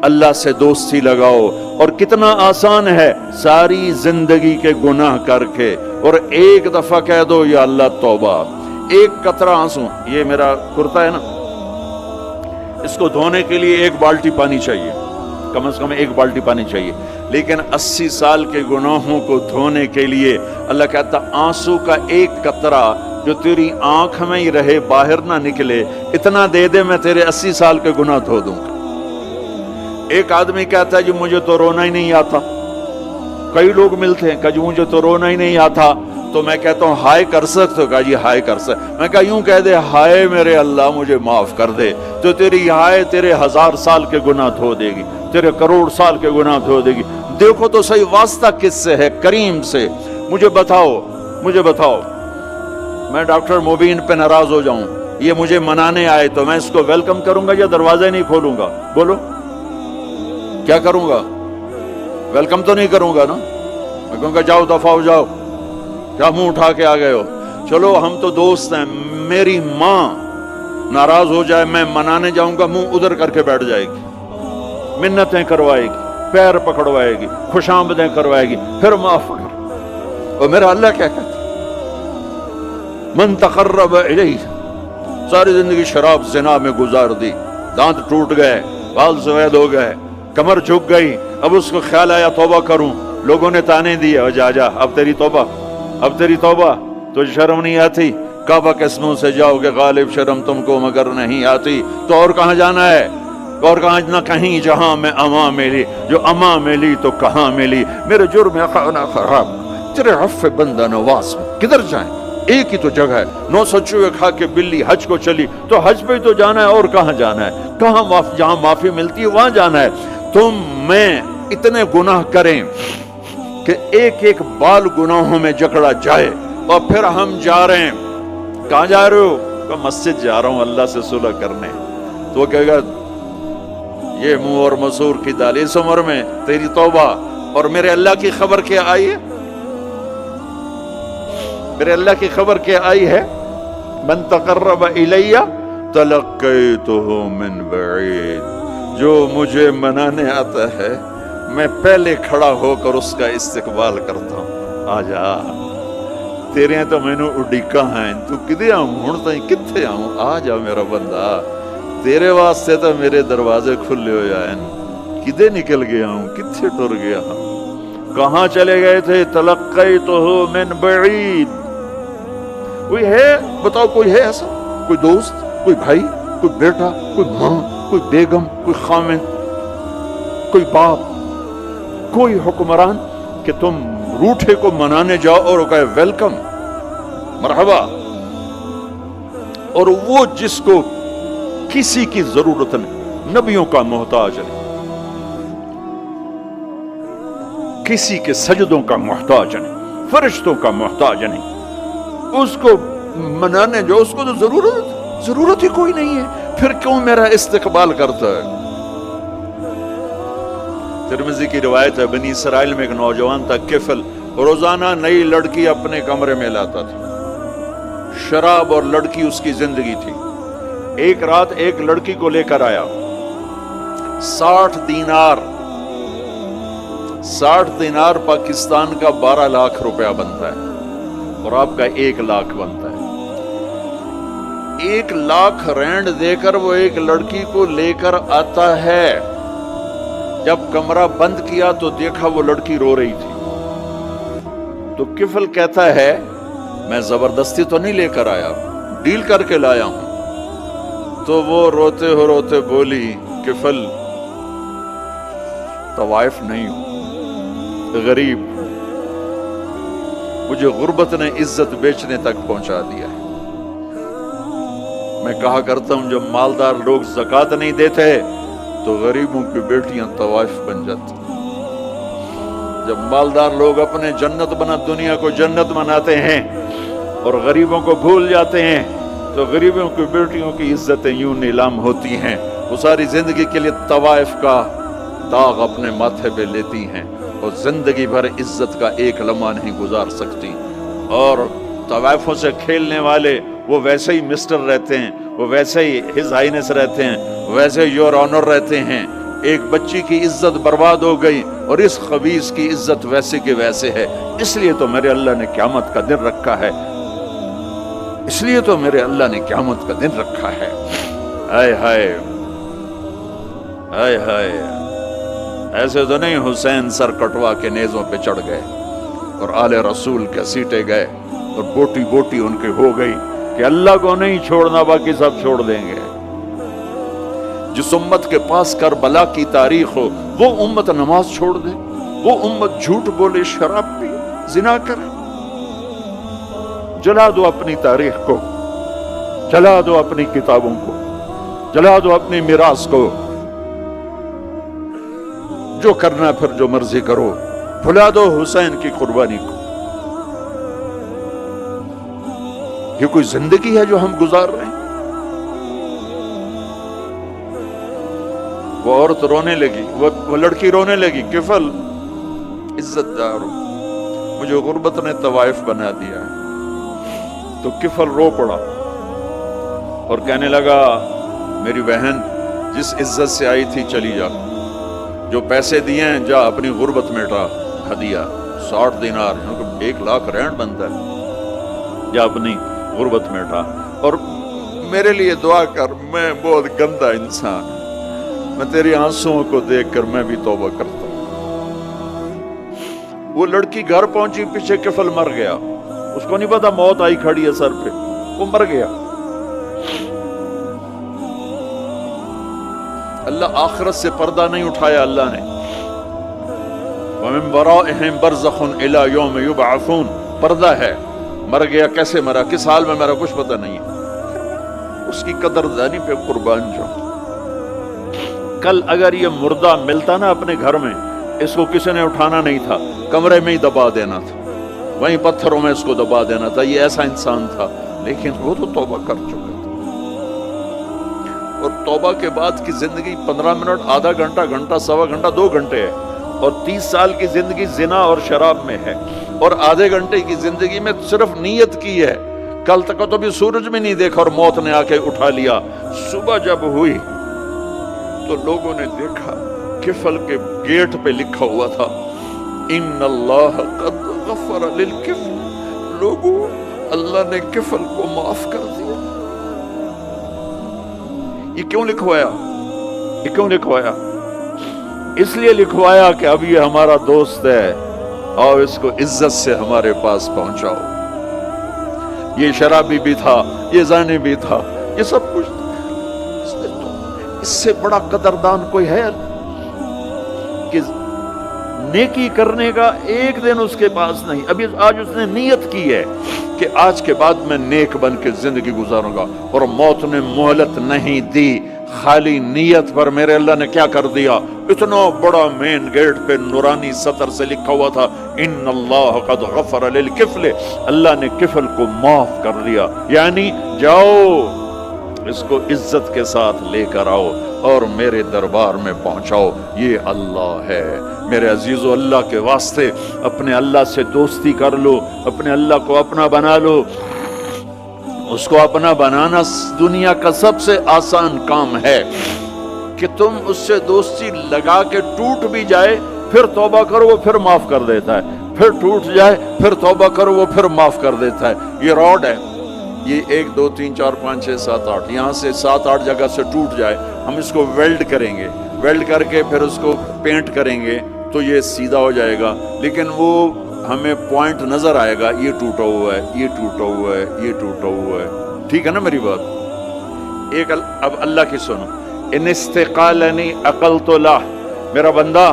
اللہ سے دوستی لگاؤ. اور کتنا آسان ہے ساری زندگی کے گناہ کر کے اور ایک دفعہ کہہ دو یا اللہ توبہ. ایک قطرہ آنسو، یہ میرا کرتا ہے نا، اس کو دھونے کے لیے ایک بالٹی پانی چاہیے، کم از کم ایک بالٹی پانی چاہیے. لیکن 80 سال کے گناہوں کو دھونے کے لیے اللہ کہتا آنسو کا ایک قطرہ جو تیری آنکھ میں ہی رہے، باہر نہ نکلے، اتنا دے دے میں تیرے 80 سال کے گناہ دھو دوں گا. ایک آدمی کہتا ہے جی مجھے تو رونا ہی نہیں آتا. کئی لوگ ملتے ہیں کہ جی مجھے تو رونا ہی نہیں آتا، تو میں کہتا ہوں ہائے کر سکتے ہو؟ کہا جی ہائے کر سکتے. میں کہا یوں کہہ دے ہائے میرے اللہ مجھے معاف کر دے، تو تیری ہائے تیرے 1000 سال کے گناہ دھو دے گی، تیرے کروڑ سال کے گناہ دھو دے گی. دیکھو تو صحیح واسطہ کس سے ہے؟ کریم سے. مجھے بتاؤ میں ڈاکٹر مبین پہ ناراض ہو جاؤں، یہ مجھے منانے آئے تو میں اس کو ویلکم کروں گا یا دروازے نہیں کھولوں گا؟ بولو کیا کروں گا؟ ویلکم تو نہیں کروں گا نا، میں کہوں گا جاؤ دفعہ ہو جاؤ، کیا منہ اٹھا کے آ گئے ہو؟ چلو ہم تو دوست ہیں. میری ماں ناراض ہو جائے میں منانے جاؤں گا، منہ ادھر کر کے بیٹھ جائے گی، منتیں کروائے گی، پیر پکڑوائے گی، خوش آمدیں کروائے گی، پھر معاف کر. اور میرا اللہ کیا کہتا من تقرب الیہ، ساری زندگی شراب زنا میں گزار دی، دانت ٹوٹ گئے، بال سفید ہو گئے، کمر جھک گئی، اب اس کو خیال آیا توبہ کروں، لوگوں نے تانے دیے جا اب تیری توبہ، تجھے شرم نہیں آتی؟ کعبہ کے منہ سے جاؤ گے غالب شرم تم کو مگر نہیں آتی. تو اور کہاں جانا ہے؟ اور کہاں نہ کہیں جہاں میں اما ملی، جو اما ملی تو کہاں ملی. میرے جرم خانہ خراب، تیرے عفو بندہ نواز میں کدھر جائیں؟ ایک ہی تو جگہ ہے، 900 چوہے کھا کے بلی حج کو چلی، تو حج پہ تو جانا ہے، اور کہاں جانا ہے؟ کہاں جہاں معافی ملتی ہے وہاں جانا ہے. تم میں اتنے گناہ کریں کہ ایک ایک بال گناہوں میں جکڑا جائے، اور پھر ہم جا رہے ہیں. کہاں جا رہے ہو؟ کہ مسجد جا رہا ہوں اللہ سے صلح کرنے. تو وہ کہے گا یہ منہ اور مسور کی دال، اس عمر میں تیری توبہ. اور میرے اللہ کی خبر کیا آئی ہے؟ میرے اللہ کی خبر کیا آئی ہے؟ من تقرب الی تلقیتہ من بعید، جو مجھے منانے آتا ہے میں پہلے کھڑا ہو کر اس کا استقبال کرتا ہوں. آ جا تیرے تو مینوں اڈیکا ہیں، تو کدے آؤں ہن تائیں کتھے آؤں؟ آ جا میرا بندہ، تیرے واسطے تو میرے دروازے کھلے ہوئے ہیں، کدے نکل گیا ہوں، کتھے ٹر گیا ہوں، کہاں چلے گئے تھے؟ تلقیتہ من بعید. کوئی ہے بتاؤ، کوئی ہے ایسا؟ کوئی دوست، کوئی بھائی، کوئی بیٹا، کوئی ماں، کوئی بیگم، کوئی خامن، کوئی باپ، کوئی حکمران کہ تم روٹھے کو منانے جاؤ اور وہ کہے ویلکم، مرحبا. اور وہ جس کو کسی کی ضرورت نہیں، نبیوں کا محتاج نہیں، کسی کے سجدوں کا محتاج نہیں، فرشتوں کا محتاج نہیں، اس کو منانے جو اس کو تو ضرورت ہی کوئی نہیں ہے، پھر کیوں میرا استقبال کرتا ہے؟ ترمذی کی روایت ہے، بنی اسرائیل میں ایک نوجوان تھا کفل، روزانہ نئی لڑکی اپنے کمرے میں لاتا تھا، شراب اور لڑکی اس کی زندگی تھی. ایک رات ایک لڑکی کو لے کر آیا، 60 دینار پاکستان کا 12 لاکھ روپیہ بنتا ہے، اور آپ کا 1 لاکھ بنتا ہے. 1 لاکھ رینڈ دے کر وہ ایک لڑکی کو لے کر آتا ہے. جب کمرہ بند کیا تو دیکھا وہ لڑکی رو رہی تھی. تو کفل کہتا ہے میں زبردستی تو نہیں لے کر آیا، ڈیل کر کے لایا ہوں. تو وہ روتے بولی کفل طوائف نہیں ہوں، غریب، مجھے غربت نے عزت بیچنے تک پہنچا دیا ہے. میں کہا کرتا ہوں جب مالدار لوگ زکوٰۃ نہیں دیتے تو غریبوں کی بیٹیاں طوائف بن جاتی. جب مالدار لوگ اپنے دنیا کو جنت بناتے ہیں اور غریبوں کو بھول جاتے ہیں تو غریبوں کی بیٹیوں کی عزتیں یوں نیلام ہوتی ہیں. وہ ساری زندگی کے لیے طوائف کا داغ اپنے ماتھے پہ لیتی ہیں اور زندگی بھر عزت کا ایک لمحہ نہیں گزار سکتی. اور طوائفوں سے کھیلنے والے وہ ویسے ہی مسٹر رہتے ہیں، وہ ویسے ہی ہز ہائنس رہتے ہیں، ویسے یور آنر رہتے ہیں. ایک بچی کی عزت برباد ہو گئی اور اس خبیث کی عزت ویسے کے ویسے ہے، اس لیے تو میرے اللہ نے قیامت کا دن رکھا ہے، اس لیے تو میرے اللہ نے قیامت کا دن رکھا ہے۔ ہائے ہائے ہائے ہائے، ایسے تو نہیں حسین سر کٹوا کے نیزوں پہ چڑھ گئے اور آل رسول کے سیٹے گئے اور بوٹی بوٹی ان کی ہو گئی کہ اللہ کو نہیں چھوڑنا باقی سب چھوڑ دیں گے۔ جس امت کے پاس کربلا کی تاریخ ہو وہ امت نماز چھوڑ دے، وہ امت جھوٹ بولے، شراب پی، زنا کرے۔ جلا دو اپنی تاریخ کو، جلا دو اپنی کتابوں کو، جلا دو اپنی میراث کو، جو کرنا پھر جو مرضی کرو، بھلا دو حسین کی قربانی کو۔ یہ کوئی زندگی ہے جو ہم گزار رہے ہیں؟ وہ عورت رونے لگی، وہ لڑکی رونے لگی، کفل عزت دار ہو، مجھے غربت نے طوائف بنا دیا ہے۔ تو کفل رو پڑا اور کہنے لگا میری بہن جس عزت سے آئی تھی چلی جا، جو پیسے دیے ہیں جا اپنی غربت مٹا، ہدیہ 60 دینار 1 لاکھ رینڈ بنتا ہے، جا اپنی غربت مٹا اور میرے لیے دعا کر، میں بہت گندا انسان ہوں، میں تیری آنسوؤں کو دیکھ کر میں بھی توبہ کرتا ہوں۔ وہ لڑکی گھر پہنچی، پیچھے کفل مر گیا، اس کو نہیں پتا موت آئی کھڑی ہے سر پہ، وہ مر گیا۔ اللہ آخرت سے پردہ نہیں اٹھایا اللہ نے۔ وَمِن وَرَائِهِمْ بَرْزَخٌ إِلَى يَوْمِ يُبْعَثُونَ، پردہ ہے، مر گیا، کیسے مرا، کس حال میں مرا، کچھ پتہ نہیں ہے۔ اس کی قدردانی پہ قربان جاؤ۔ کل اگر یہ مردہ ملتا نا اپنے گھر میں، اس کو کسی نے اٹھانا نہیں تھا، کمرے میں ہی دبا دینا تھا، وہیں پتھروں میں اس کو دبا دینا تھا، یہ ایسا انسان تھا، لیکن وہ تو توبہ کر چکا تھا۔ اور توبہ کے بعد کی زندگی 15 منٹ، آدھا گھنٹہ، گھنٹہ، سوا گھنٹہ، 2 گھنٹے ہے، اور 30 سال کی زندگی زنا اور شراب میں ہے، اور آدھے گھنٹے کی زندگی میں صرف نیت کی ہے۔ کل تک تو بھی سورج بھی نہیں دیکھا اور موت نے آ کے اٹھا لیا۔ صبح جب ہوئی تو لوگوں نے دیکھا کفل کے گیٹ پہ لکھا ہوا تھا ان اللہ قد غفر للکفل، لوگوں اللہ نے کفل کو معاف کر دیا۔ یہ کیوں لکھوایا؟ یہ کیوں لکھوایا؟ اس لیے لکھوایا کہ اب یہ ہمارا دوست ہے، اور اس کو عزت سے ہمارے پاس پہنچاؤ۔ یہ شرابی بھی تھا، یہ زانی بھی تھا، یہ سب کچھ تھا۔ اس سے بڑا قدردان کوئی ہے کہ نیکی کرنے کا ایک دن اس کے پاس نہیں؟ ابھی آج اس نے نیت کی ہے کہ آج کے بعد میں نیک بن کے زندگی گزاروں گا، اور موت نے مہلت نہیں دی۔ خالی نیت پر میرے اللہ نے کیا کر دیا؟ اتنا بڑا مین گیٹ پہ نورانی سطر سے لکھا ہوا تھا ان اللہ قد غفر للکفل، اللہ نے کفل کو معاف کر دیا۔ یعنی جاؤ اس کو عزت کے ساتھ لے کر آؤ اور میرے دربار میں پہنچاؤ، یہ اللہ ہے۔ میرے عزیزو، اللہ کے واسطے اپنے اللہ سے دوستی کر لو، اپنے اللہ کو اپنا بنا لو۔ اس کو اپنا بنانا دنیا کا سب سے آسان کام ہے کہ تم اس سے دوستی لگا کے ٹوٹ بھی جائے، پھر توبہ کرو وہ پھر معاف کر دیتا ہے، پھر ٹوٹ جائے پھر توبہ کرو وہ پھر معاف کر دیتا ہے۔ یہ راڈ ہے، یہ 1 2 3 4 5 6 7 8 یہاں سے 7 8 جگہ سے ٹوٹ جائے، ہم اس کو ویلڈ کریں گے، ویلڈ کر کے پھر اس کو پینٹ کریں گے تو یہ سیدھا ہو جائے گا، لیکن وہ ہمیں پوائنٹ نظر آئے گا، یہ ٹوٹا ہوا ہے، یہ ٹوٹا ہوا ہے، یہ ٹوٹا ہوا ہے۔ ٹھیک ہے نا میری بات؟ ایک اب اللہ کی سنو، ان استقالنی عقلت له، میرا بندہ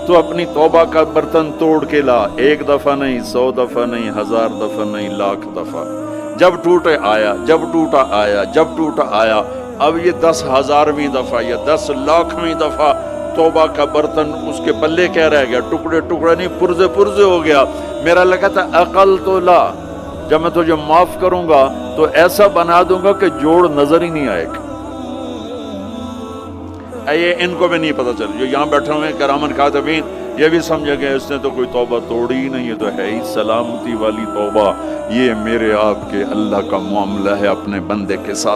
تو اپنی توبہ کا برتن توڑ کے لا، 1 دفعہ نہیں، 100 دفعہ نہیں، 1000 دفعہ نہیں، 1,00,000 دفعہ۔ جب ٹوٹے آیا، جب ٹوٹا آیا، جب ٹوٹا آیا، اب یہ 10,000ویں دفعہ یا 10,00,000ویں دفعہ توبہ کا برتن اس کے پلے کیا رہ گیا؟ ٹکڑے ٹکڑے نہیں، پرزے پرزے ہو گیا۔ میرا لگا تھا عقل تو لا، جب میں تجھے معاف کروں گا تو ایسا بنا دوں گا کہ جوڑ نظر ہی نہیں آئے گا۔ یہ ان کو بھی نہیں پتا چل، جو یہاں بیٹھے ہوئے کرامن کاتبین یہ بھی سمجھے گئے اس نے تو کوئی توبہ توڑی ہی نہیں، یہ تو ہے ہی سلامتی والی توبہ۔ یہ میرے آپ کے اللہ کا معاملہ ہے اپنے بندے کے ساتھ۔